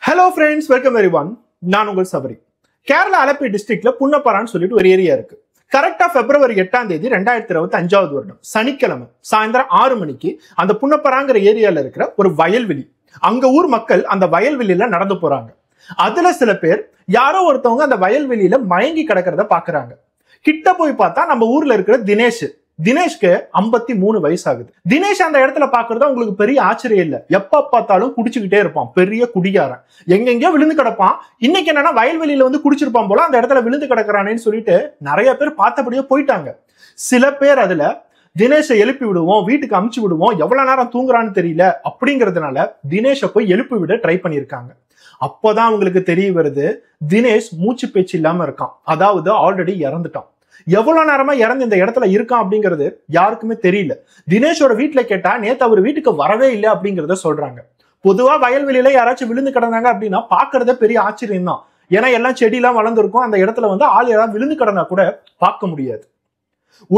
Hello friends, welcome everyone. நான் உங்கள் சபரி. கேரளா ஆலப்பி டிஸ்ட்ரிக்ட்ல புன்னப்பரான்னு சொல்லிட்டு ஒரு ஏரியா இருக்கு. கரெக்டா பிப்ரவரி 8ஆம் தேதி 2025வது வருடம் சனிக்கிழமை சாயந்தரம் 6 மணிக்கு அந்த புன்னப்பராங்கிற ஏரியால இருக்கிற ஒரு வயல்வெளி. அங்க ஊர் மக்கள் அந்த வயல்வெளியில நடந்து போறாங்க. அதுல சில பேர் யாரோ ஒருத்தவங்க அந்த வயல்வெளியில மயங்கி கிடக்கிறத பாக்குறாங்க. கிட்ட போய் பார்த்தா நம்ம ஊர்ல இருக்கிற தினேஷ்க்கு 53 வயசு ஆகுது. தினேஷ் அந்த இடத்துல பாக்குறதா உங்களுக்கு பெரிய ஆச்சரியம் இல்ல. எப்ப பார்த்தாலும் குடிச்சுக்கிட்டே இருப்பான், பெரிய குடிகாரன். எங்கெங்கயோ விழுந்து கிடப்பான். இன்னைக்கு என்னன்னா வயல்வெளியில வந்து குடிச்சிருப்பான் போல, அந்த இடத்துல விழுந்து கிடக்குறானேன்னு சொல்லிட்டு நிறைய பேர் பார்த்தபடியே போயிட்டாங்க. சில பேர் அதுல தினேஷை எழுப்பி விடுவோம், வீட்டுக்கு அமுச்சு விடுவோம், எவ்வளவு நேரம் தூங்குறான்னு தெரியல அப்படிங்கறதுனால தினேஷை போய் எழுப்பி விட ட்ரை பண்ணிருக்காங்க. அப்போதான் அவங்களுக்கு தெரிய வருது, தினேஷ் மூச்சு பேச்சு இல்லாம இருக்கான். அதாவது ஆல்ரெடி இறந்துட்டான். எவ்வளவு நேரமா இறந்து இந்த இடத்துல இருக்கான் அப்படிங்கிறது யாருக்குமே தெரியல. தினேஷோட வீட்டுல கேட்டா நேத்து அவர் வீட்டுக்கு வரவே இல்லை அப்படிங்கறத சொல்றாங்க. பொதுவா வயல்வெளியில யாராச்சும் விழுந்து கிடந்தாங்க அப்படின்னா பாக்குறதே பெரிய ஆச்சரியம் தான். ஏன்னா எல்லாம் செடியெல்லாம் வளர்ந்துருக்கும். அந்த இடத்துல வந்து ஆள் யாராவது விழுந்து கிடந்தா கூட பார்க்க முடியாது.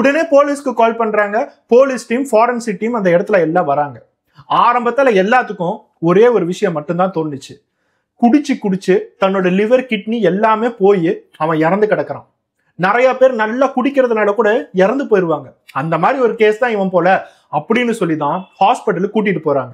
உடனே போலீஸ்க்கு கால் பண்றாங்க. போலீஸ் டீம், ஃபாரன்சிக் டீம் அந்த இடத்துல எல்லாம் வராங்க. ஆரம்பத்துல எல்லாத்துக்கும் ஒரே ஒரு விஷயம் மட்டும்தான் தோணுச்சு. குடிச்சு தன்னோட லிவர், கிட்னி எல்லாமே போய் அவன் இறந்து கிடக்குறான். நிறைய பேர் நல்லா குடிக்கிறதுனால கூட இறந்து போயிருவாங்க. அந்த மாதிரி ஒரு கேஸ் தான் இவன் போல அப்படின்னு சொல்லிதான் ஹாஸ்பிட்டலுக்கு கூட்டிட்டு போறாங்க.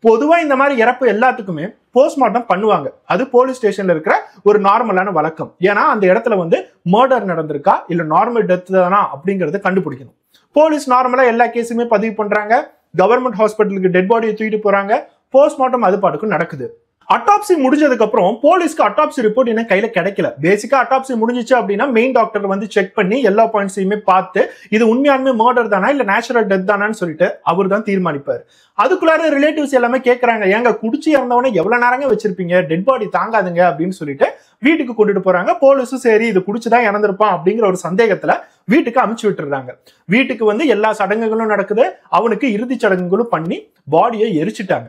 பொதுவா இந்த மாதிரி இறப்பு எல்லாத்துக்குமே போஸ்ட்மார்ட்டம் பண்ணுவாங்க. அது போலீஸ் ஸ்டேஷன்ல இருக்கிற ஒரு நார்மலான வழக்கம். ஏன்னா அந்த இடத்துல வந்து மர்டர் நடந்திருக்கா இல்ல நார்மல் டெத் தானா அப்படிங்கறத கண்டுபிடிக்கணும். போலீஸ் நார்மலா எல்லா கேஸுமே பதிவு பண்றாங்க. கவர்மெண்ட் ஹாஸ்பிட்டலுக்கு டெட் பாடியை தூக்கிட்டு போறாங்க. போஸ்ட்மார்ட்டம் அது பாட்டுக்கும் நடக்குது. அட்டாப்சி முடிஞ்சதுக்கு அப்புறம் போலீஸ்க்கு அட்டாப்சி ரிப்போர்ட் என்ன கையில கிடைக்கல. பேசிக்கா அட்டாப்சி முடிஞ்சிச்சு அப்படின்னா மெயின் டாக்டர் வந்து செக் பண்ணி எல்லா பாயிண்ட்ஸையுமே பார்த்து இது உண்மையாலுமே மர்டர் தானா இல்ல நேச்சுரல் டெத் தானான்னு சொல்லிட்டு அவர் தான் தீர்மானிப்பாரு. அதுக்குள்ளார ரிலேட்டிவ்ஸ் எல்லாமே கேட்கறாங்க, ஏங்க குடிச்சு இறந்தவன எவ்வளவு நேரங்க வச்சிருப்பீங்க, டெட் பாடி தாங்காதுங்க அப்படின்னு சொல்லிட்டு வீட்டுக்கு கொண்டுட்டு போறாங்க. போலீஸும் சரி இது குடிச்சுதான் இறந்திருப்பான் அப்படிங்கிற ஒரு சந்தேகத்துல வீட்டுக்கு அமுச்சு விட்டுறாங்க. வீட்டுக்கு வந்து எல்லா சடங்குகளும் நடக்குது. அவனுக்கு இறுதி சடங்குகளும் பண்ணி பாடியை எரிச்சிட்டாங்க.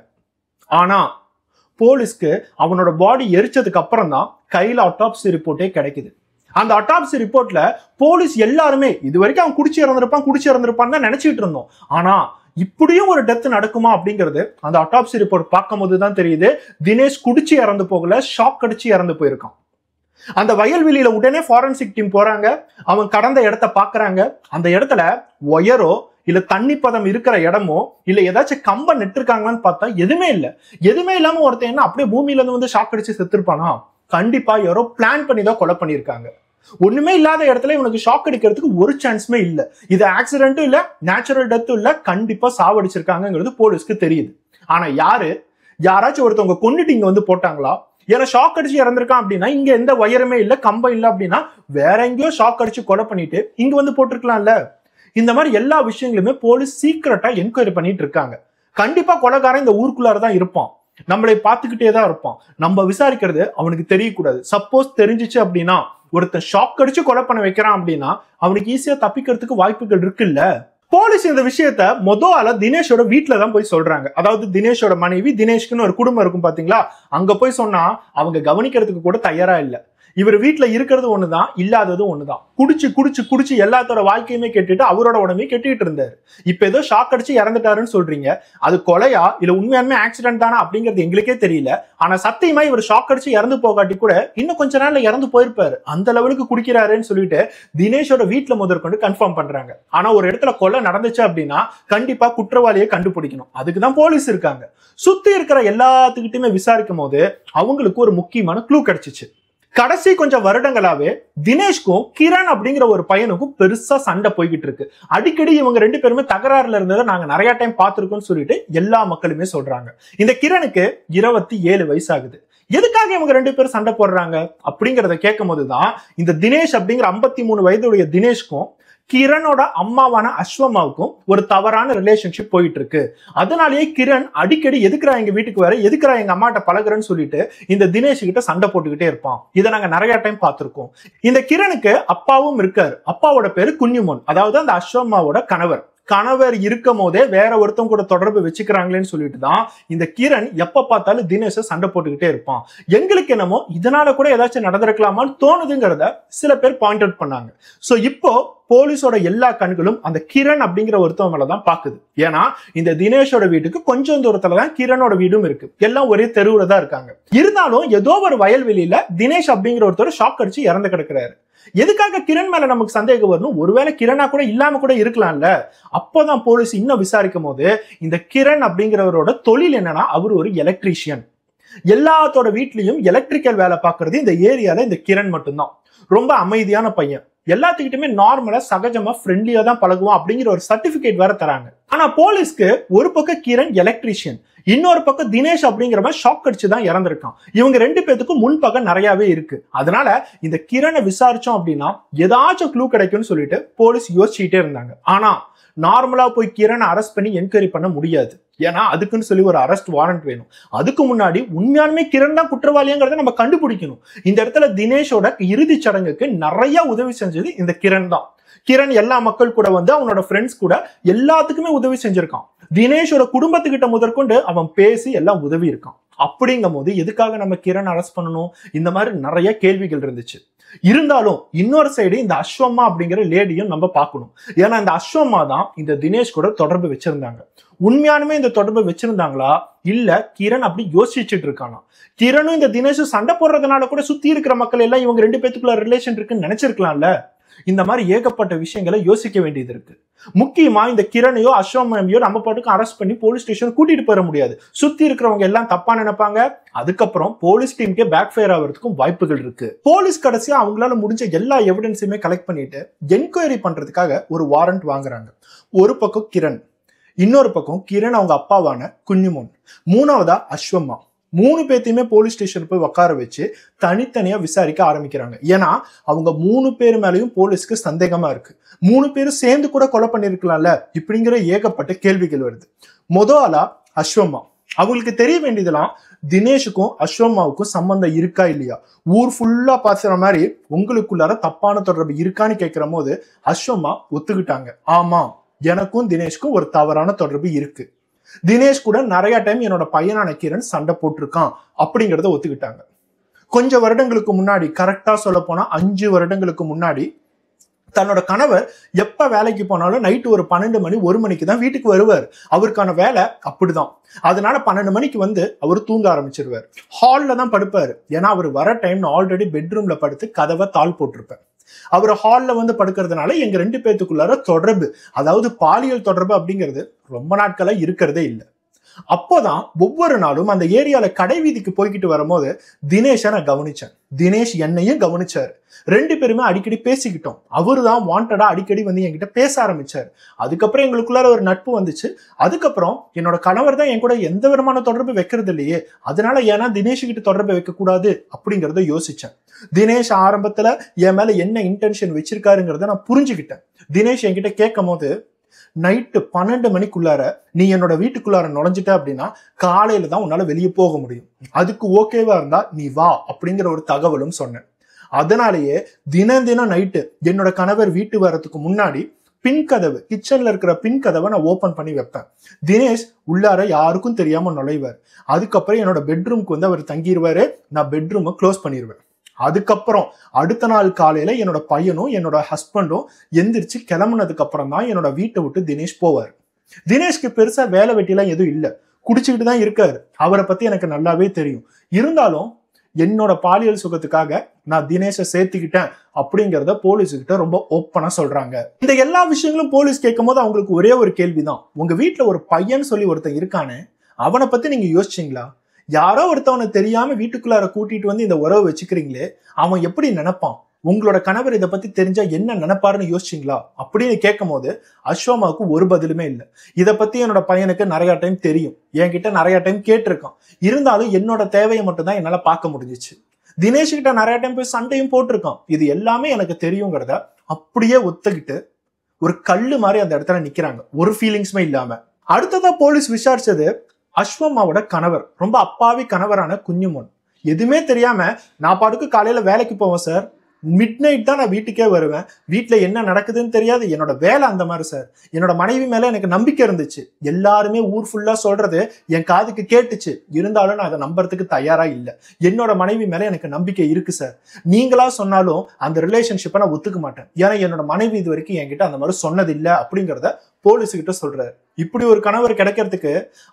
ஆனா போலீஸ்க்கு அவனோட பாடி எரிச்சதுக்கு அப்புறம் தான் கையில அட்டாப்சி ரிப்போர்ட்டே கிடைக்குது. அந்த அட்டாப்சி ரிப்போர்ட்ல போலீஸ் எல்லாருமே இது வரைக்கும் அவன் குடிச்சு இறந்திருப்பான்னு தான் நினைச்சிட்டு இருந்தோம். ஆனா இப்படியும் ஒரு டெத் நடக்குமா அப்படிங்கிறது அந்த அட்டாப்சி ரிப்போர்ட் பார்க்கும் போதுதான் தெரியுது. தினேஷ் குடிச்சு இறந்து போகல, ஷாக் அடிச்சு இறந்து போயிருக்கான். அந்த வயல்வெளியில உடனே ஃபாரன்சிக் டீம் போறாங்க. அவன் கடந்த இடத்த பாக்குறாங்க. அந்த இடத்துல ஒயரோ இல்ல தண்ணி பதம் இருக்கிற இடமோ இல்ல ஏதாச்சும் கம்பம் நெட்டிருக்காங்களான்னு பார்த்தா எதுவுமே இல்ல. எதுவுமே இல்லாம ஒருத்தன் என்ன அப்படியே பூமியில இருந்து வந்து ஷாக் அடிச்சு செத்துருப்பானா? கண்டிப்பா யாரோ பிளான் பண்ணி தான் கொலை பண்ணிருக்காங்க. ஒண்ணுமே இல்லாத இடத்துல இவனுக்கு ஷாக் அடிக்கிறதுக்கு ஒரு சான்ஸுமே இல்ல. இது ஆக்சிடென்ட்டும் இல்ல, நேச்சுரல் டெத்தும் இல்ல, கண்டிப்பா சாவடிச்சிருக்காங்கிறது போலீஸ்க்கு தெரியுது. ஆனா யாராச்சும் ஒருத்தவங்க கொண்டுட்டு இங்க வந்து போட்டாங்களா? ஏன்னா ஷாக் அடிச்சு இறந்திருக்கான் அப்படின்னா இங்க எந்த வயருமே இல்ல, கம்பம் இல்ல அப்படின்னா வேற எங்கேயோ ஷாக் அடிச்சு கொலை பண்ணிட்டு இங்க வந்து போட்டிருக்கலாம்ல. இந்த மாதிரி எல்லா விஷயங்களுமே போலீஸ் சீக்கிரட்டா என்கொயரி பண்ணிட்டு இருக்காங்க. கண்டிப்பா கொலைகாரன் இந்த ஊருக்குள்ளாரதான் இருப்பான், நம்மளை பார்த்துக்கிட்டே தான் இருப்பான். நம்ம விசாரிக்கிறது அவனுக்கு தெரியக்கூடாது. சப்போஸ் தெரிஞ்சிச்சு அப்படின்னா ஒருத்தன் ஷாக் அடிச்சு கொலை பண்ண வைக்கிறான் அப்படின்னா அவனுக்கு ஈஸியா தப்பிக்கிறதுக்கு வாய்ப்புகள் இருக்குல்ல. போலீஸ் இந்த விஷயத்த முதல்ல தினேஷோட வீட்டுல தான் போய் சொல்றாங்க. அதாவது தினேஷோட மனைவி, தினேஷ்க்குன்னு ஒரு குடும்பம் இருக்கும் பாத்தீங்களா, அங்க போய் சொன்னா அவங்க கவனிக்கிறதுக்கு கூட தயாரா இல்ல. இவர் வீட்டுல இருக்கிறது ஒண்ணுதான், இல்லாதது ஒண்ணுதான். குடிச்சு எல்லாத்தோட வாழ்க்கையுமே கெட்டுட்டு அவரோட உடம்பையும் கெட்டிட்டு இருந்தாரு. இப்ப ஏதோ ஷாக் அடிச்சு இறந்துட்டாருன்னு சொல்றீங்க, அது கொலையா இல்ல உண்மையாலுமே ஆக்சிடென்ட் தானா அப்படிங்கிறது எங்களுக்கே தெரியல. ஆனா சத்தியமா இவர் ஷாக் அடிச்சு இறந்து போகாட்டி கூட இன்னும் கொஞ்ச நாள்ல இறந்து போயிருப்பாரு. அந்த லெவலுக்கு குடிக்கிறாருன்னு சொல்லிட்டு தினேஷோட வீட்டுல முதற்கொண்டு கன்ஃபார்ம் பண்றாங்க. ஆனா ஒரு இடத்துல கொலை நடந்துச்சு அப்படின்னா கண்டிப்பா குற்றவாளியை கண்டுபிடிக்கணும். அதுக்குதான் போலீஸ் இருக்காங்க. சுத்தி இருக்கிற எல்லாத்துக்கிட்டையுமே விசாரிக்கும் போது அவங்களுக்கு ஒரு முக்கியமான க்ளூ கிடைச்சிச்சு. கடைசி கொஞ்சம் வருடங்களாவே தினேஷ்க்கும் கிரண் அப்படிங்கிற ஒரு பையனுக்கும் பெருசா சண்டை போய்கிட்டு இருக்கு. அடிக்கடி இவங்க ரெண்டு பேருமே தகராறுல இருந்ததை நாங்க நிறைய டைம் பார்த்திருக்கோம்னு சொல்லிட்டு எல்லா மக்களுமே சொல்றாங்க. இந்த கிரணுக்கு 27 வயசு ஆகுது. எதுக்காக இவங்க ரெண்டு பேரும் சண்டை போடுறாங்க அப்படிங்கறத கேட்கும் போதுதான் இந்த தினேஷ் அப்படிங்கிற 53 வயதுடைய தினேஷ்க்கும் கிரணோட அம்மாவான அஸ்வமாவுக்கும் ஒரு தவறான ரிலேஷன்ஷிப் போயிட்டு இருக்கு. அதனாலேயே கிரண் அடிக்கடி எதுக்குறா எங்க வீட்டுக்கு வர, எதுக்குறா எங்க அம்மாட்ட பழகுறன்னு சொல்லிட்டு இந்த தினேஷ் கிட்ட சண்டை போட்டுக்கிட்டே இருப்பான். இதை நாங்க நிறைய டைம் பார்த்திருக்கோம். இந்த கிரணுக்கு அப்பாவும் இருக்காரு. அப்பாவோட பேரு குஞ்சுமோன், அதாவது அந்த அஸ்வமாவோட கணவர் இருக்கும் போதே வேற ஒருத்தவங்க கூட தொடர்பு வச்சுக்கிறாங்களேன்னு சொல்லிட்டு தான் இந்த கிரண் எப்ப பார்த்தாலும் தினேஷ சண்டை போட்டுக்கிட்டே இருப்பான். எங்களுக்கு என்னமோ இதனால கூட ஏதாச்சும் நடந்திருக்கலாமான்னு தோணுதுங்கிறத சில பேர் பாயிண்ட் அவுட் பண்ணாங்க. சோ இப்போ போலீஸோட எல்லா கண்களும் அந்த கிரண் அப்படிங்கிற ஒருத்தவங்க மேலதான் பாக்குது. ஏன்னா இந்த தினேஷோட வீட்டுக்கு கொஞ்சம் தூரத்துல தான் கிரணோட வீடும் இருக்கு. எல்லாம் ஒரே தெருவுல தான் இருக்காங்க. இருந்தாலும் ஏதோ ஒரு வயல்வெளியில தினேஷ் அப்படிங்கிற ஒருத்தர் ஷாக் அடிச்சு இறந்து கிடக்குறாரு. எதுக்காக கிரண் மேல நமக்கு சந்தேகம் வரணும்? ஒருவேளை கிரணா கூட இல்லாம கூட இருக்கலாம்ல. அப்போதான் போலீஸ் இன்னும் விசாரிக்கும் போது இந்த கிரண் அப்படிங்கிறவரோட தொழில் என்னன்னா, அவர் ஒரு எலக்ட்ரீஷியன். எல்லாத்தோட வீட்லயும் எலக்ட்ரிக்கல் வேலை பார்க்கறது இந்த ஏரியால இந்த கிரண் மட்டும்தான். ரொம்ப அமைதியான பையன், எல்லாத்துக்கிட்டுமே நார்மலா சகஜமா ஃப்ரெண்ட்லியா தான் பழகுவான் அப்படிங்கிற ஒரு சர்டிபிகேட் வேற தராங்க. ஆனா போலீஸ்க்கு ஒரு பக்கம் கிரண் எலக்ட்ரீஷியன், இன்னொரு பக்கம் தினேஷ் அப்படிங்கிறவன் ஷாக் அடிச்சு தான் இறந்திருக்கான். இவங்க ரெண்டு பேத்துக்கும் முன்பக்கம் நிறையவே இருக்கு. அதனால இந்த கிரணை விசாரிச்சோம் அப்படின்னா ஏதாச்சும் க்ளூ கிடைக்கும்னு சொல்லிட்டு போலீஸ் யோசிச்சுட்டே இருந்தாங்க. ஆனா நார்மலா போய் கிரணை அரெஸ்ட் பண்ணி என்கொயரி பண்ண முடியாது. ஏன்னா அதுக்குன்னு சொல்லி ஒரு அரெஸ்ட் வாரண்ட் வேணும். அதுக்கு முன்னாடி உண்மையாலுமே கிரண் தான் குற்றவாளிங்கிறத நம்ம கண்டுபிடிக்கணும். இந்த இடத்துல தினேஷோட இறுதி சடங்குக்கு நிறைய உதவி செஞ்சது இந்த கிரண் தான். கிரண் எல்லா மக்கள் கூட வந்து அவனோட ஃப்ரெண்ட்ஸ் கூட எல்லாத்துக்குமே உதவி செஞ்சிருக்கான். தினேஷோட குடும்பத்துக்கிட்ட முதற்கொண்டு அவன் பேசி எல்லாம் உதவி இருக்கான். அப்படிங்கும் போது எதுக்காக நம்ம கிரண் அரெஸ்ட் பண்ணணும்? இந்த மாதிரி நிறைய கேள்விகள் இருந்துச்சு. இருந்தாலும் இன்னொரு சைடு இந்த அஸ்வம்மா அப்படிங்கிற லேடியும் நம்ம பார்க்கணும். ஏன்னா இந்த அஸ்வம்மா தான் இந்த தினேஷ் கூட தொடர்பு வச்சிருந்தாங்க. உண்மையானுமே இந்த தொடர்பு வச்சிருந்தாங்களா இல்ல கிரண் அப்படி யோசிச்சுட்டு இருக்கானா? கிரணும் இந்த தினேஷும் சண்டை போடுறதுனால கூட சுத்தி இருக்கிற மக்கள் எல்லாம் இவங்க ரெண்டு பேத்துக்குள்ள ரிலேஷன் இருக்குன்னு நினைச்சிருக்கலாம்ல. இந்த மாதிரி ஏகப்பட்ட விஷயங்களை யோசிக்க வேண்டியது இருக்கு. முக்கியமா இந்த கிரணையோ அஸ்வம்மையோ நம்ம பாட்டுக்கு அரெஸ்ட் பண்ணி போலீஸ் ஸ்டேஷன் கூட்டிட்டு போயிட முடியாது. சுத்தி இருக்கிறவங்க எல்லாம் தப்பா நினைப்பாங்க. அதுக்கப்புறம் போலீஸ் டீமுக்கே பேக் ஃபயர் ஆகிறதுக்கும் வாய்ப்புகள் இருக்கு. போலீஸ் கடைசியா அவங்களால முடிஞ்ச எல்லா எவிடன்ஸுமே கலெக்ட் பண்ணிட்டு என்கொயரி பண்றதுக்காக ஒரு வாரண்ட் வாங்குறாங்க. ஒரு பக்கம் கிரண், இன்னொரு பக்கம் கிரண் அவங்க அப்பாவான குஞ்சுமோன், மூணாவதா அஸ்வம்மா. மூணு பேத்தையுமே போலீஸ் ஸ்டேஷன் போய் உட்கார வச்சு தனித்தனியா விசாரிக்க ஆரம்பிக்கிறாங்க. ஏன்னா அவங்க மூணு பேர் மேலேயும் போலீஸ்க்கு சந்தேகமா இருக்கு. மூணு பேரும் சேர்ந்து கூட கொலை பண்ணிருக்கலாம்ல, இப்படிங்கிற ஏகப்பட்ட கேள்விகள் வருது. ஆளா அஸ்வம்மா. அவங்களுக்கு தெரிய வேண்டியதெல்லாம் தினேஷுக்கும் அஸ்வம்மாவுக்கும் சம்பந்தம் இருக்கா இல்லையா, ஊர் ஃபுல்லா பாசுற மாதிரி உங்களுக்குள்ளார தப்பான தொடர்பு இருக்கான்னு கேட்கிற போது அஸ்வம்மா ஒத்துக்கிட்டாங்க. ஆமா, எனக்கும் தினேஷ்க்கும் ஒரு தவறான தொடர்பு இருக்கு. தினேஷ் கூட நிறைய டைம் என்னோட பையனான கிரண் சண்டை போட்டிருக்கான் அப்படிங்கறத ஒத்துக்கிட்டாங்க. கொஞ்சம் வருடங்களுக்கு முன்னாடி, கரெக்டா சொல்ல போனா 5 வருடங்களுக்கு முன்னாடி, தன்னோட கணவர் எப்ப வேலைக்கு போனாலும் நைட்டு ஒரு 12 மணி 1 மணிக்கு தான் வீட்டுக்கு வருவார். அவருக்கான வேலை அப்படிதான். அதனால 12 மணிக்கு வந்து அவர் தூங்க ஆரம்பிச்சிருவார். ஹால்ல தான் படுப்பாரு. ஏன்னா அவர் வர டைம் ஆல்ரெடி பெட்ரூம்ல படுத்து கதவை தாள் போட்டிருப்பேன். அவர் ஹால்ல வந்து படுக்கிறதுனால எங்க ரெண்டு பேத்துக்குள்ளார தொடர்பு, அதாவது பாலியல் தொடர்பு அப்படிங்கிறது ரொம்ப நாட்களா இருக்கிறதே இல்லை. அப்போதான் ஒவ்வொரு நாளும் அந்த ஏரியால கடை வீதிக்கு போய்கிட்டு வரும்போது தினேஷை நான் கவனிச்சேன். தினேஷ் என்னையும் கவனிச்சாரு. ரெண்டு பேருமே அடிக்கடி பேசிக்கிட்டோம். அவரு தான் வாண்டடா அடிக்கடி வந்து என்கிட்ட பேச ஆரம்பிச்சாரு. அதுக்கப்புறம் எங்களுக்குள்ளார ஒரு நட்பு வந்துச்சு. அதுக்கப்புறம் என்னோட கணவர் தான் என் கூட எந்த விதமான தொடர்பு வைக்கிறது இல்லையே, அதனால ஏன்னா தினேஷ் கிட்ட தொடர்பு வைக்க கூடாது அப்படிங்கறத யோசிச்சேன். தினேஷ் ஆரம்பத்துல என் மேல என்ன இன்டென்ஷன் வச்சிருக்காருங்கிறத நான் புரிஞ்சுக்கிட்டேன். தினேஷ் என்கிட்ட கேட்கும் போது, நைட்டு 12 மணிக்குள்ளார நீ என்னோட வீட்டுக்குள்ளார நுழைஞ்சிட்ட அப்படின்னா காலையில தான் உன்னால வெளியே போக முடியும், அதுக்கு ஓகேவா இருந்தா நீ வா அப்படிங்கிற ஒரு தகவலும் சொன்னேன். அதனாலேயே தினம் தினம் நைட்டு என்னோட கணவர் வீட்டு வர்றதுக்கு முன்னாடி பின் கதவு, கிச்சன்ல இருக்கிற பின் கதவை நான் ஓபன் பண்ணி வைப்பேன். தினேஷ் உள்ளார யாருக்கும் தெரியாம நுழைவார். அதுக்கப்புறம் என்னோட பெட்ரூம்க்கு வந்து அவர் தங்கிடுவாரு. நான் பெட்ரூமை க்ளோஸ் பண்ணிடுவேன். அதுக்கப்புறம் அடுத்த நாள் காலையில என்னோட பையனும் என்னோட ஹஸ்பண்டும் எந்திரிச்சு கிளம்புனதுக்கு அப்புறம் தான் என்னோட வீட்டை விட்டு தினேஷ் போவார். தினேஷ்க்கு பெருசா வேலை வெட்டிலாம் எதுவும் இல்லை, குடிச்சுக்கிட்டு தான் இருக்காரு. அவரை பத்தி எனக்கு நல்லாவே தெரியும். இருந்தாலும் என்னோட பாலியல் சுகத்துக்காக நான் தினேஷை சேர்த்துக்கிட்டேன் அப்படிங்கிறத போலீஸுக்கிட்ட ரொம்ப ஓப்பனா சொல்றாங்க. இந்த எல்லா விஷயங்களும் போலீஸ் கேட்கும் போது அவங்களுக்கு ஒரே ஒரு கேள்விதான், உங்க வீட்டுல ஒரு பையன் சொல்லி ஒருத்தன் இருக்கானே, அவனை பத்தி நீங்க யோசிச்சீங்களா? யாரோ ஒருத்தவனை தெரியாம வீட்டுக்குள்ளார கூட்டிட்டு வந்து இந்த உறவை வச்சுக்கிறீங்களே, அவன் எப்படி நினைப்பான்? உங்களோட கணவர் இதை பத்தி தெரிஞ்சா என்ன நினைப்பாருன்னு யோசிச்சிங்களா அப்படின்னு கேட்கும் போது அஸ்வமாவுக்கு ஒரு பதிலுமே இல்லை. இதை பத்தி என்னோட பையனுக்கு நிறைய டைம் தெரியும், என்கிட்ட நிறைய டைம் கேட்டிருக்கான். இருந்தாலும் என்னோட தேவையை மட்டும் தான் என்னால பார்க்க முடிஞ்சிச்சு. தினேஷ் கிட்ட நிறைய டைம் போய் சண்டையும் போட்டிருக்கான். இது எல்லாமே எனக்கு தெரியுங்கிறத அப்படியே ஒத்துக்கிட்டு ஒரு கல்லு மாதிரி அந்த இடத்துல நிக்கிறாங்க, ஒரு ஃபீலிங்ஸுமே இல்லாம. அடுத்ததா போலீஸ் விசாரிச்சது அஸ்வம்மாவோட கணவர், ரொம்ப அப்பாவி கணவரான குஞ்சுமோன். எதுவுமே தெரியாம நான் பாட்டுக்கு காலையில வேலைக்கு போவேன் சார், மிட் நைட் தான் நான் வீட்டுக்கே வருவேன். வீட்டுல என்ன நடக்குதுன்னு தெரியாது. என்னோட வேலை அந்த மாதிரி சார். என்னோட மனைவி மேல எனக்கு நம்பிக்கை இருந்துச்சு. எல்லாருமே ஊர் ஃபுல்லா சொல்றது என் காதுக்கு கேட்டுச்சு. இருந்தாலும் நான் அதை நம்புறதுக்கு தயாரா இல்லை. என்னோட மனைவி மேல எனக்கு நம்பிக்கை இருக்கு சார். நீங்களா சொன்னாலும் அந்த ரிலேஷன்ஷிப்பை நான் ஒத்துக்க மாட்டேன். ஏன்னா என்னோட மனைவி இது வரைக்கும் என்கிட்ட அந்த மாதிரி சொன்னது இல்லை அப்படிங்கிறத போலீஸுகிட்ட சொல்றாரு. இப்படி ஒரு கணவர் கிடைக்கிறதுக்கு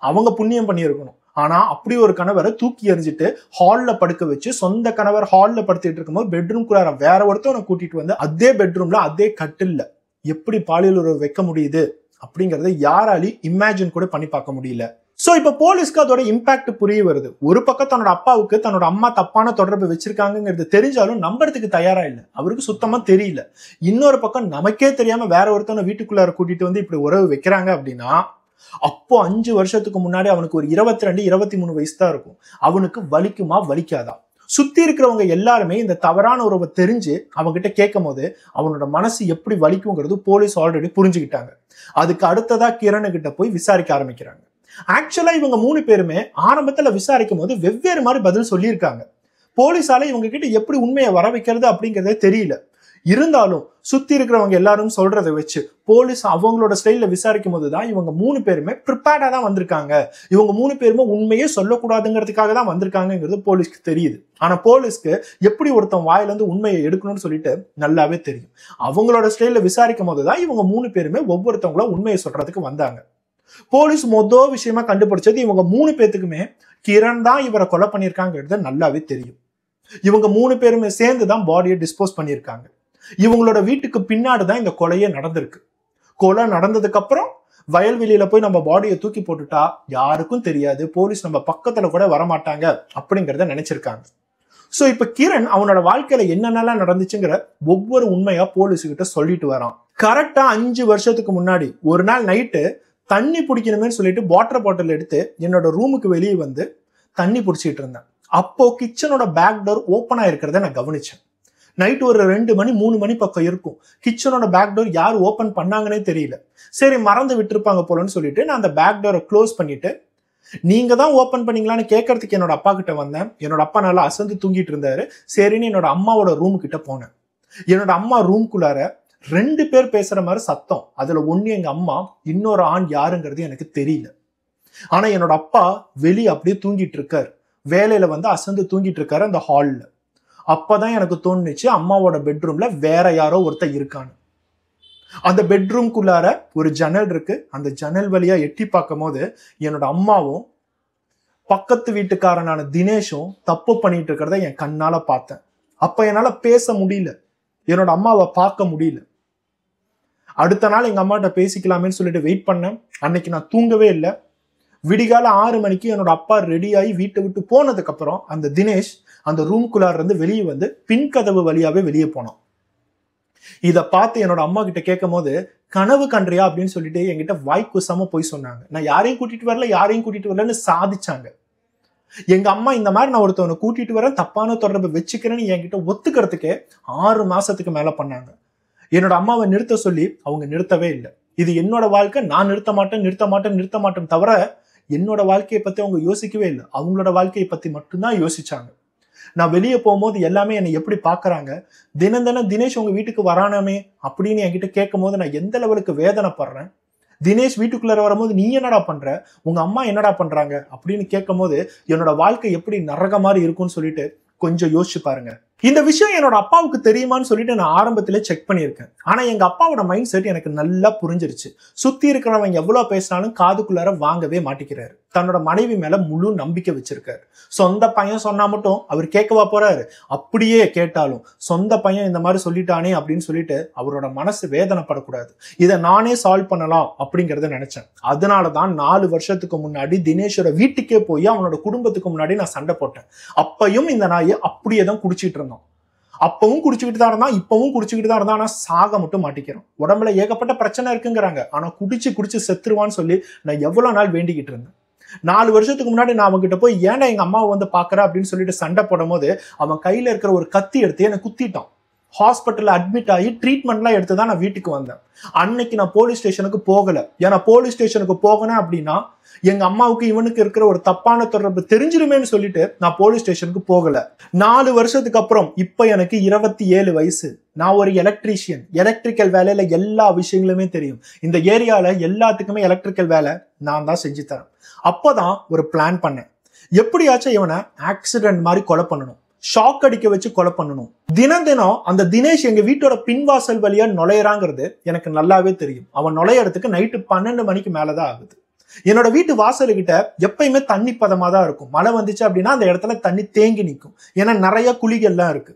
அவங்க புண்ணியம் பண்ணியிருக்கணும். ஆனா அப்படி ஒரு கணவரை தூக்கி எறிஞ்சிட்டு ஹால்ல படுக்க வச்சு, சொந்த கணவர் ஹால்ல படுத்துட்டு இருக்கும்போது பெட்ரூம்குள்ளார வேற ஒருத்தவனை கூட்டிட்டு வந்து அதே பெட்ரூம்ல அதே கட்டில்ல எப்படி பாலியல் உறவு வைக்க முடியுது அப்படிங்கறத யாராலையும் இமேஜின் கூட பண்ணி பார்க்க முடியல. சோ இப்ப போலீஸ்க்கு அதோட இம்பாக்ட் புரிய வருது. ஒரு பக்கம் தன்னோட அப்பாவுக்கு தன்னோட அம்மா தப்பான தொடர்பு வச்சிருக்காங்கிறது தெரிஞ்சாலும் நம்புறதுக்கு தயாரா இல்லை. அவருக்கு சுத்தமா தெரியல. இன்னொரு பக்கம் நமக்கே தெரியாம வேற ஒருத்தவனை வீட்டுக்குள்ளார கூட்டிட்டு வந்து இப்படி உறவு வைக்கிறாங்க அப்படின்னா, அப்போ 5 வருஷத்துக்கு முன்னாடி அவனுக்கு ஒரு 22, 23 வயசு தான் இருக்கும். அவனுக்கு வலிக்குமா வலிக்காதா? சுத்தி இருக்கிறவங்க எல்லாருமே இந்த தவறான உறவை தெரிஞ்சு அவன்கிட்ட கேட்கும் போது அவனோட மனசு எப்படி வலிக்குங்கிறது போலீஸ் ஆல்ரெடி புரிஞ்சுக்கிட்டாங்க. அதுக்கு அடுத்ததா கிரண் கிட்ட போய் விசாரிக்க ஆரம்பிக்கிறாங்க. ஆக்சுவலா இவங்க 3 பேருமே ஆரம்பத்துல விசாரிக்கும் போது வெவ்வேறு மாதிரி பதில் சொல்லியிருக்காங்க. போலீஸால இவங்க கிட்ட எப்படி உண்மையை வர வைக்கிறது அப்படிங்கறதே தெரியல. இருந்தாலும் சுத்தி இருக்கிறவங்க எல்லாரும் சொல்றதை வச்சு போலீஸ் அவங்களோட ஸ்டைல்ல விசாரிக்கும் போதுதான் இவங்க 3 பேருமே ப்ரிப்பேர்டா தான் வந்திருக்காங்க. இவங்க 3 பேருமே உண்மையே சொல்லக்கூடாதுங்கிறதுக்காக தான் வந்திருக்காங்கிறது போலீஸ்க்கு தெரியுது. ஆனா போலீஸ்க்கு எப்படி ஒருத்தன் வாயில இருந்து உண்மையை எடுக்கணும்னு சொல்லிட்டு நல்லாவே தெரியும். அவங்களோட ஸ்டைல்ல விசாரிக்கும் போதுதான் இவங்க 3 பேருமே ஒவ்வொருத்தவங்கள உண்மையை சொல்றதுக்கு வந்தாங்க. போலீஸ் மொதல் விஷயமா கண்டுபிடிச்சது இவங்க 3 பேத்துக்குமே கிரண் தான் இவரை கொலை பண்ணியிருக்காங்கிறது நல்லாவே தெரியும். இவங்க 3 பேருமே சேர்ந்து தான் பாடியை டிஸ்போஸ் பண்ணியிருக்காங்க. இவங்களோட வீட்டுக்கு பின்னாடி தான் இந்த கொலையே நடந்திருக்கு. கொலை நடந்ததுக்கு அப்புறம் வயல்வெளியில போய் நம்ம பாடியை தூக்கி போட்டுட்டா யாருக்கும் தெரியாது, போலீஸ் நம்ம பக்கத்துல கூட வரமாட்டாங்க அப்படிங்கறத நினைச்சிருக்காங்க. சோ இப்ப கிரண் அவனோட வாழ்க்கையில என்னென்னலாம் நடந்துச்சுங்கிற ஒவ்வொரு உண்மையா போலீஸுகிட்ட சொல்லிட்டு வரான். கரெக்டா 5 வருஷத்துக்கு முன்னாடி ஒரு நாள் நைட்டு தண்ணி பிடிக்கணுமே சொல்லிட்டு வாட்டர் பாட்டில் எடுத்து என்னோட ரூமுக்கு வெளியே வந்து தண்ணி பிடிச்சிட்டு இருந்தேன். அப்போ கிச்சனோட பேக் டோர் ஓப்பன் ஆயிருக்கிறத நான் கவனிச்சேன். நைட் ஒரு 2 மணி 3 மணி பக்கம் இருக்கும். கிச்சனோட பேக் டோர் யார் ஓபன் பண்ணாங்கன்னே தெரியல. சரி மறந்து விட்டுருப்பாங்க போலன்னு சொல்லிட்டு நான் அந்த பேக் டோரை க்ளோஸ் பண்ணிட்டு, நீங்க தான் ஓபன் பண்ணீங்களான்னு கேட்கறதுக்கு என்னோட அப்பா கிட்ட வந்தேன். என்னோட அப்பா நல்லா அசந்து தூங்கிட்டு இருந்தாரு. சரின்னு என்னோட அம்மாவோட ரூம் கிட்ட போனேன். என்னோட அம்மா ரூம்குள்ளார 2 பேர் பேசுற மாதிரி சத்தம். அதுல ஒண்ணு எங்க அம்மா, இன்னொரு ஆண் யாருங்கிறது எனக்கு தெரியல. ஆனா என்னோட அப்பா வெளியே அப்படியே தூங்கிட்டு இருக்காரு. வேலையில வந்து அசந்து தூங்கிட்டு இருக்காரு அந்த ஹால்ல. அப்பதான் எனக்கு தோணுச்சு அம்மாவோட பெட்ரூம்ல வேற யாரோ ஒருத்தர் இருக்கான்னு. அந்த பெட்ரூம்குள்ளார ஒரு ஜன்னல் இருக்கு. அந்த ஜன்னல் வழியா எட்டி பார்க்கும் போது என்னோட அம்மாவும் பக்கத்து வீட்டுக்காரனான தினேஷும் தப்பு பண்ணிட்டு இருக்கிறத என் கண்ணால பார்த்தேன். அப்ப என்னால பேச முடியல, என்னோட அம்மாவை பார்க்க முடியல. அடுத்த நாள் எங்க அம்மாட்ட பேசிக்கலாமேன்னு சொல்லிட்டு வெயிட் பண்ணேன். அன்னைக்கு நான் தூங்கவே இல்லை. விடிகால 6 மணிக்கு என்னோட அப்பா ரெடி ஆகி வீட்டை விட்டு போனதுக்கு அப்புறம் அந்த தினேஷ் அந்த ரூம்குள்ளார இருந்து வெளியே வந்து பின்கதவு வழியாவே வெளியே போனான். இதை பார்த்து என்னோட அம்மா கிட்ட கேட்கும் போது, கனவு கன்றியா அப்படின்னு சொல்லிட்டு என்கிட்ட வாய்க்குசாம போய் சொன்னாங்க. நான் யாரையும் கூட்டிட்டு வரலன்னு சாதிச்சாங்க. எங்க அம்மா இந்த மாதிரி நான் ஒருத்தவனை கூட்டிட்டு வரேன், தப்பான தொடர்பு வச்சுக்கிறேன்னு என்கிட்ட ஒத்துக்கிறதுக்கே 6 மாசத்துக்கு மேல பண்ணாங்க. என்னோட அம்மாவை நிறுத்த சொல்லி அவங்க நிறுத்தவே இல்லை. இது என்னோட வாழ்க்கை, நான் நிறுத்த மாட்டேன் தவிர என்னோட வாழ்க்கையை பத்தி அவங்க யோசிக்கவே இல்லை. அவங்களோட வாழ்க்கையை பத்தி மட்டும்தான் யோசிச்சாங்க. நான் வெளியே போகும்போது எல்லாமே என்னை எப்படி பாக்குறாங்க, தினம் தினேஷ் உங்க வீட்டுக்கு வரானாமே அப்படின்னு என்கிட்ட கேட்கும் போது நான் எந்த லெவலுக்கு வேதனைப்படுறேன். தினேஷ் வீட்டுக்குள்ளார வரும்போது நீ என்னடா பண்ற, உங்க அம்மா என்னடா பண்றாங்க அப்படின்னு கேட்கும் போது என்னோட வாழ்க்கை எப்படி நரக மாதிரி இருக்கும்னு சொல்லிட்டு கொஞ்சம் யோசிச்சு பாருங்க. இந்த விஷயம் என்னோட அப்பாவுக்கு தெரியுமான்னு சொல்லிட்டு நான் ஆரம்பத்திலே செக் பண்ணியிருக்கேன். ஆனா எங்க அப்பாவோட மைண்ட் செட் எனக்கு நல்லா புரிஞ்சிருச்சு. சுத்தி இருக்கிறவங்க எவ்வளவு பேசினாலும் காதுக்குள்ளார வாங்கவே மாட்டிக்கிறாரு. தன்னோட மனைவி மேல முழு நம்பிக்கை வச்சிருக்காரு. சொந்த பையன் சொன்னா மட்டும் அவர் கேட்கவா போறாரு? அப்படியே கேட்டாலும் சொந்த பையன் இந்த மாதிரி சொல்லிட்டானே அப்படின்னு சொல்லிட்டு அவரோட மனசு வேதனைப்படக்கூடாது. இதை நானே சால்வ் பண்ணலாம் அப்படிங்கறத நினைச்சேன். அதனாலதான் 4 வருஷத்துக்கு முன்னாடி தினேஷோட வீட்டுக்கே போய் அவனோட குடும்பத்துக்கு முன்னாடி நான் சண்டை போட்டேன். அப்பையும் இந்த நாயை அப்படியே தான் குடிச்சிட்டு இருந்தோம். அப்பவும் குடிச்சுக்கிட்டு தான் இருந்தான், இப்பவும் குடிச்சுக்கிட்டு தான் இருந்தான். ஆனா சாக மட்டும் மாட்டிக்கிறோம். உடம்புல ஏகப்பட்ட பிரச்சனை இருக்குங்கிறாங்க. ஆனா குடிச்சு செத்துருவான்னு சொல்லி நான் எவ்வளவு நாள் வேண்டிக்கிட்டு இருந்தேன். 4 வருஷத்துக்கு முன்னாடி நான் அவன்கிட்ட போய் ஏன்டா எங்க அம்மாவை வந்து பாக்குற அப்படின்னு சொல்லிட்டு சண்டை போடும் போது அவன் கையில இருக்கிற ஒரு கத்தி எடுத்து என்னை குத்திட்டான். ஹாஸ்பிட்டல்ல அட்மிட் ஆகி ட்ரீட்மெண்ட்லாம் எடுத்து தான் நான் வீட்டுக்கு வந்தேன். அன்னைக்கு நான் போலீஸ் ஸ்டேஷனுக்கு போகல. ஏன்னா போலீஸ் ஸ்டேஷனுக்கு போகணும் அப்படின்னா எங்க அம்மாவுக்கு இவனுக்கு இருக்கிற ஒரு தப்பான தொடர்பு தெரிஞ்சிருமேன்னு சொல்லிட்டு நான் போலீஸ் ஸ்டேஷனுக்கு போகல. 4 வருஷத்துக்கு அப்புறம் இப்ப எனக்கு 27 வயசு. நான் ஒரு எலக்ட்ரீஷியன். எலக்ட்ரிக்கல் வேலையில எல்லா விஷயங்களுமே தெரியும். இந்த ஏரியால எல்லாத்துக்குமே எலக்ட்ரிக்கல் வேலை நான் தான் செஞ்சு தரேன். அப்பதான் ஒரு பிளான் பண்ணேன். எப்படியாச்சும் இவனை ஆக்சிடென்ட் மாதிரி கொலை பண்ணணும், ஷாக் அடிக்க வச்சு கொலை பண்ணணும். தினம் தினம் அந்த தினேஷ் எங்க வீட்டோட பின்வாசல் வழியா நுழையறாங்கிறது எனக்கு நல்லாவே தெரியும். அவன் நுழையறதுக்கு நைட்டு 12 மணிக்கு மேலதான் ஆகுது. என்னோட வீட்டு வாசலுக்கிட்ட எப்பயுமே தண்ணி பதமா தான் இருக்கும். மழை வந்துச்சு அப்படின்னா அந்த இடத்துல தண்ணி தேங்கி நிற்கும். ஏன்னா நிறைய குழிகள்லாம் இருக்கு.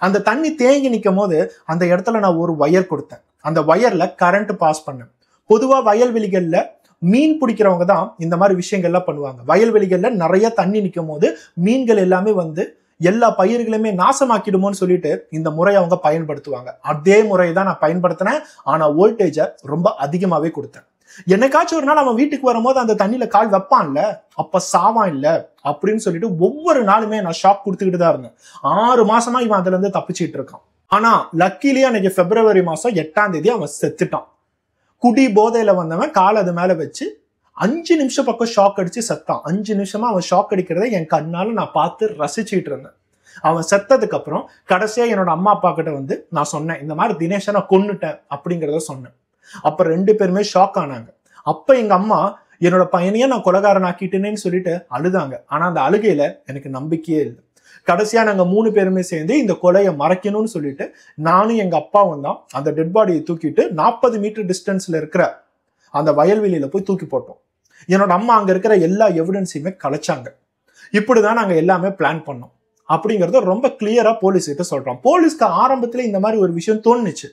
அந்த தண்ணி தேங்கி நிற்கும் போது அந்த இடத்துல நான் ஒரு வயர் கொடுத்தேன். அந்த வயர்ல கரண்ட் பாஸ் பண்ணேன். பொதுவா வயல்வெளிகள்ல மீன் பிடிக்கிறவங்க தான் இந்த மாதிரி விஷயங்கள்லாம் பண்ணுவாங்க. வயல்வெளிகள்ல நிறைய தண்ணி நிற்கும் போது மீன்கள் எல்லாமே வந்து எல்லா பயிர்களுமே நாசமாக்கிடுமோன்னு சொல்லிட்டு இந்த முறையை அவங்க பயன்படுத்துவாங்க. அதே முறையை தான் நான் பயன்படுத்தினேன். ஆனா வோல்டேஜை ரொம்ப அதிகமாவே கொடுத்தேன். என்னைக்காச்சும் ஒரு நாள் அவன் வீட்டுக்கு வரும்போது அந்த தண்ணியில கால் வைப்பான்ல, அப்ப சாவான் இல்ல அப்படின்னு சொல்லிட்டு ஒவ்வொரு நாளுமே நான் ஷாக் கொடுத்துக்கிட்டு தான் இருந்தேன். 6 மாசமா இவன் அதுல இருந்து தப்பிச்சுட்டு இருக்கான். ஆனா லக்கிலேயே அன்னைக்கு பிப்ரவரி மாசம் 8ஆம் தேதி அவன் செத்துட்டான். குடி போதையில வந்தவன் கால் அது மேல வச்சு 5 நிமிஷம் பக்கம் ஷாக் அடிச்சு செத்தான். 5 நிமிஷமா அவன் ஷாக் அடிக்கிறத என் கண்ணால நான் பார்த்து ரசிச்சுட்டு இருந்தேன். அவன் செத்ததுக்கு அப்புறம் கடைசியா என்னோட அம்மா அப்பா கிட்ட வந்து நான் சொன்னேன், இந்த மாதிரி தினேஷை நான் கொன்னுட்டேன் அப்படிங்கிறத சொன்னேன். அப்ப 2 பேருமே ஷாக் ஆனாங்க. அப்ப எங்க அம்மா என்னோட பையனையே நான் கொலைகாரன் ஆக்கிட்டேன்னு சொல்லிட்டு அழுதாங்க. ஆனா அந்த அழுகையில எனக்கு நம்பிக்கையே இல்லை. கடைசியா நாங்க 3 பேருமே சேர்ந்து இந்த கொலையை மறைக்கணும்னு சொல்லிட்டு நானும் எங்க அப்பாவும் தான் அந்த டெட் பாடியை தூக்கிட்டு 40 மீட்டர் டிஸ்டன்ஸ்ல இருக்கிற அந்த வயல்வெளியில போய் தூக்கி போட்டோம். என்னோட அம்மா அங்க இருக்கிற எல்லா எவிடன்ஸையுமே கலைச்சாங்க. இப்படிதான் நாங்க எல்லாமே பிளான் பண்ணோம் அப்படிங்கறத ரொம்ப கிளியரா போலீஸ் கிட்ட சொல்றோம். போலீஸ்க்கு ஆரம்பத்துல இந்த மாதிரி ஒரு விஷயம் தோணுச்சு.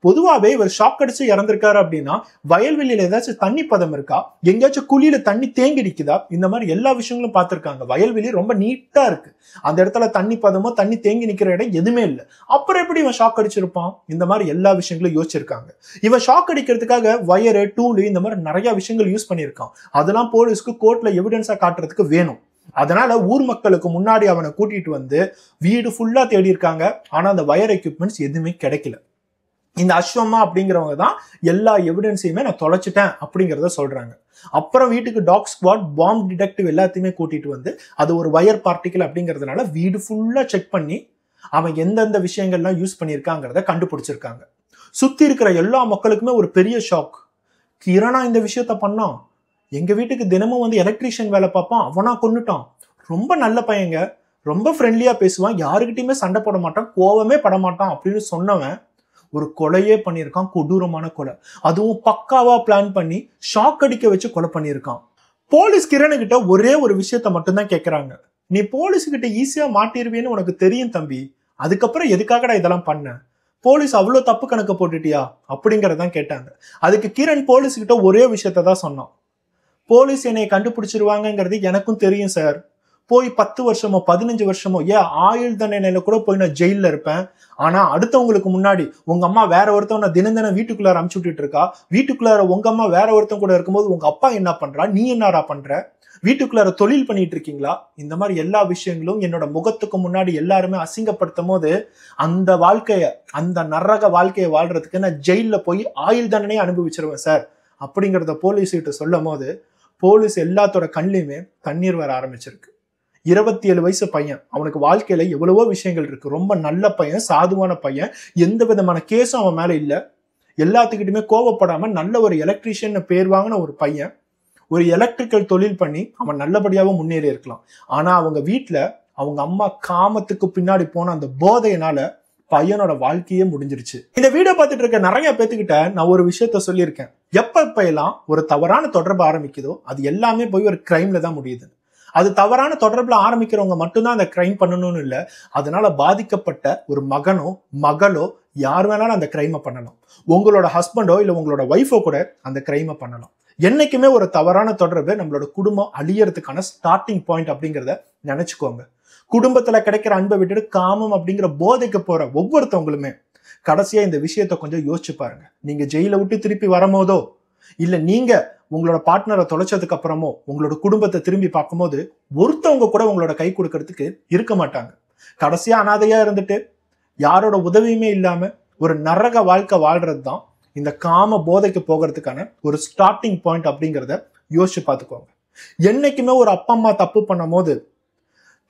பொதுவாவே இவர் ஷாக் அடிச்சு இறந்திருக்காரு அப்படின்னா வயல்வெளியில ஏதாச்சும் தண்ணி பதம் இருக்கா, எங்கேயாச்சும் குழியில தண்ணி தேங்கி நிக்குதா, இந்த மாதிரி எல்லா விஷயங்களும் பார்த்திருக்காங்க. வயல்வெளி ரொம்ப நீட்டா இருக்கு. அந்த இடத்துல தண்ணி பதமோ தண்ணி தேங்கி நிக்கிற இடம் எதுவுமே இல்லை. அப்புறம் எப்படி இவன் ஷாக் அடிச்சிருப்பான்? இந்த மாதிரி எல்லா விஷயங்களும் யோசிச்சிருக்காங்க. இவன் ஷாக் அடிக்கிறதுக்காக வயரு, டூலு, இந்த மாதிரி நிறைய விஷயங்கள் யூஸ் பண்ணியிருக்கான். அதெல்லாம் போலீஸ்க்கு கோர்ட்ல எவிடன்ஸா காட்டுறதுக்கு வேணும். அதனால ஊர் மக்களுக்கு முன்னாடி அவனை கூட்டிட்டு வந்து வீடு ஃபுல்லா தேடி இருக்காங்க. ஆனா அந்த வயர் எக்யூப்மெண்ட்ஸ் எதுவுமே கிடைக்கல. இந்த அஸ்வமா அப்படிங்கிறவங்க தான் எல்லா எவிடன்ஸையுமே நான் தொலைச்சிட்டேன் அப்படிங்கிறத சொல்றாங்க. அப்புறம் வீட்டுக்கு டாக் ஸ்குவாட், பாம்பு டிடெக்டிவ் எல்லாத்தையுமே கூட்டிட்டு வந்து அது ஒரு வயர் பார்ட்டிகல் அப்படிங்கிறதுனால வீடு ஃபுல்லா செக் பண்ணி அவன் எந்தெந்த விஷயங்கள்லாம் யூஸ் பண்ணியிருக்காங்கிறத கண்டுபிடிச்சிருக்காங்க. சுத்தி இருக்கிற எல்லா மக்களுக்குமே ஒரு பெரிய ஷாக். கிரணா இந்த விஷயத்த பண்ணான், எங்க வீட்டுக்கு தினமும் வந்து எலக்ட்ரீஷியன் வேலை பார்ப்பான், அவனா கொன்னுட்டான், ரொம்ப நல்ல பையங்க, ரொம்ப ஃப்ரெண்ட்லியா பேசுவான், யாருக்கிட்டையுமே சண்டை போட மாட்டான், கோவமே பட மாட்டான் அப்படின்னு சொன்னவன் ஒரு கொலையே பண்ணியிருக்கான். கொடூரமான கொலை. அதுவும் பக்காவா பிளான் பண்ணி ஷாக் அடிக்க வச்சு கொலை பண்ணியிருக்கான். போலீஸ் கிரணுகிட்ட ஒரே ஒரு விஷயத்த மட்டும்தான் கேட்கறாங்க, நீ போலீஸ்கிட்ட ஈஸியா மாட்டிருவேன்னு உனக்கு தெரியும் தம்பி, அதுக்கப்புறம் எதுக்காகடா இதெல்லாம் பண்ண? போலீஸ் அவ்வளவு தப்பு கணக்கு போட்டுட்டியா அப்படிங்கறதான் கேட்டாங்க. அதுக்கு கிரண் போலீஸ் கிட்ட ஒரே விஷயத்த தான் சொன்னான், போலீஸ் என்னை கண்டுபிடிச்சிருவாங்கிறது எனக்கும் தெரியும் சார். போய் 10 வருஷமோ 15 வருஷமோ ஏன் ஆயுள் தண்டனையில கூட போய் நான் ஜெயில இருப்பேன். ஆனா அடுத்தவங்களுக்கு முன்னாடி உங்க அம்மா வேற ஒருத்தவனை தினம் தினம் வீட்டுக்குள்ளார அமுச்சு விட்டுட்டு இருக்கா, வீட்டுக்குள்ளார உங்க அம்மா வேற ஒருத்தன் கூட இருக்கும்போது உங்க அப்பா என்ன பண்றா, நீ என்னடா பண்ற, வீட்டுக்குள்ளார தொழில் பண்ணிட்டு இருக்கீங்களா, இந்த மாதிரி எல்லா விஷயங்களும் என்னோட முகத்துக்கு முன்னாடி எல்லாருமே அசிங்கப்படுத்தும் போது அந்த வாழ்க்கைய, அந்த நரக வாழ்க்கையை வாழ்றதுக்கு நான் ஜெயில போய் ஆயுள் தண்டனையை அனுபவிச்சிருவேன் சார் அப்படிங்கிறத போலீஸ் கிட்ட சொல்லும் போது போலீஸ் எல்லாத்தோட கண்ணிலையுமே தண்ணீர் வர ஆரம்பிச்சிருக்கு. 27 வயசு பையன், அவனுக்கு வாழ்க்கையில எவ்வளவோ விஷயங்கள் இருக்கு, ரொம்ப நல்ல பையன், சாதுவான பையன், எந்த விதமான கேஸும் அவன் மேல இல்ல, எல்லாத்துக்கிட்டுமே கோவப்படாம நல்ல ஒரு எலக்ட்ரீஷியன் பேர் வாங்கின ஒரு பையன், ஒரு எலக்ட்ரிக்கல் தொழில் பண்ணி அவன் நல்லபடியாவும் முன்னேறி இருக்கலாம். ஆனா அவங்க வீட்டுல அவங்க அம்மா காமத்துக்கு பின்னாடி போன அந்த போதையினால பையனோட வாழ்க்கையே முடிஞ்சிருச்சு. இந்த வீடியோ பார்த்துட்டு இருக்க நிறைய பேத்துக்கிட்ட நான் ஒரு விஷயத்த சொல்லியிருக்கேன், எப்ப எல்லாம் ஒரு தவறான தொடர்பு ஆரம்பிக்குதோ அது எல்லாமே போய் ஒரு கிரைம்ல தான் முடியுது. அது தவறான தொடர்புல ஆரம்பிக்கிறவங்க மட்டும்தான் அந்த கிரைம் பண்ணணும்னு இல்லை, அதனால பாதிக்கப்பட்ட ஒரு மகனோ மகளோ யார் வேணாலும் அந்த கிரைமை பண்ணலாம். உங்களோட ஹஸ்பண்டோ இல்ல உங்களோட ஒய்ஃபோ கூட அந்த கிரைமை பண்ணலாம். என்னைக்குமே ஒரு தவறான தொடர்பு நம்மளோட குடும்பம் அழியறதுக்கான ஸ்டார்டிங் பாயிண்ட் அப்படிங்கிறத நினைச்சுக்கோங்க. குடும்பத்துல கிடைக்கிற அன்பை விட்டுட்டு காமம் அப்படிங்கிற போதைக்கு போற ஒவ்வொருத்தவங்களுமே கடைசியா இந்த விஷயத்த கொஞ்சம் யோசிச்சு பாருங்க. நீங்க ஜெயில விட்டு திருப்பி வரும்போதோ இல்ல நீங்க உங்களோட பார்ட்னரை தொலைச்சதுக்கு அப்புறமோ உங்களோட குடும்பத்தை திரும்பி பார்க்கும்போது ஒருத்தவங்க கூட உங்களோட கை கொடுக்கறதுக்கு இருக்க மாட்டாங்க. கடைசியா அனாதையா இருந்துட்டு யாரோட உதவியுமே இல்லாம ஒரு நரக வாழ்க்கை வாழ்றது தான் இந்த காம போதைக்கு போகிறதுக்கான ஒரு ஸ்டார்டிங் பாயிண்ட் அப்படிங்கிறத யோசிச்சு பார்த்துக்கோங்க. என்னைக்குமே ஒரு அப்பா அம்மா தப்பு பண்ணும் போது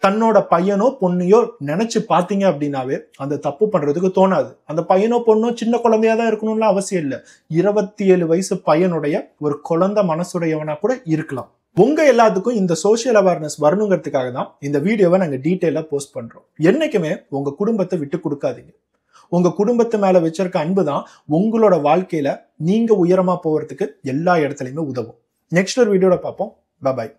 தன்னோட பையனோ பொண்ணையோ நினைச்சு பார்த்தீங்க அப்படின்னாவே அந்த தப்பு பண்றதுக்கு தோணாது. அந்த பையனோ பொண்ணோ சின்ன குழந்தையா தான் இருக்கணும்னு அவசியம் இல்லை. 27 வயசு பையனுடைய ஒரு குழந்தை மனசுடையவனா கூட இருக்கலாம். உங்க எல்லாத்துக்கும் இந்த சோசியல் அவேர்னஸ் வரணுங்கிறதுக்காக தான் இந்த வீடியோவை நாங்க டீட்டெயிலா போஸ்ட் பண்றோம். என்னைக்குமே உங்க குடும்பத்தை விட்டு கொடுக்காதீங்க. உங்க குடும்பத்து மேல வச்சிருக்க அன்பு தான் உங்களோட வாழ்க்கையில நீங்க உயரமா போறதுக்கு எல்லா இடத்துலயுமே உதவும். நெக்ஸ்ட் ஒரு வீடியோல பார்ப்போம். பாய்.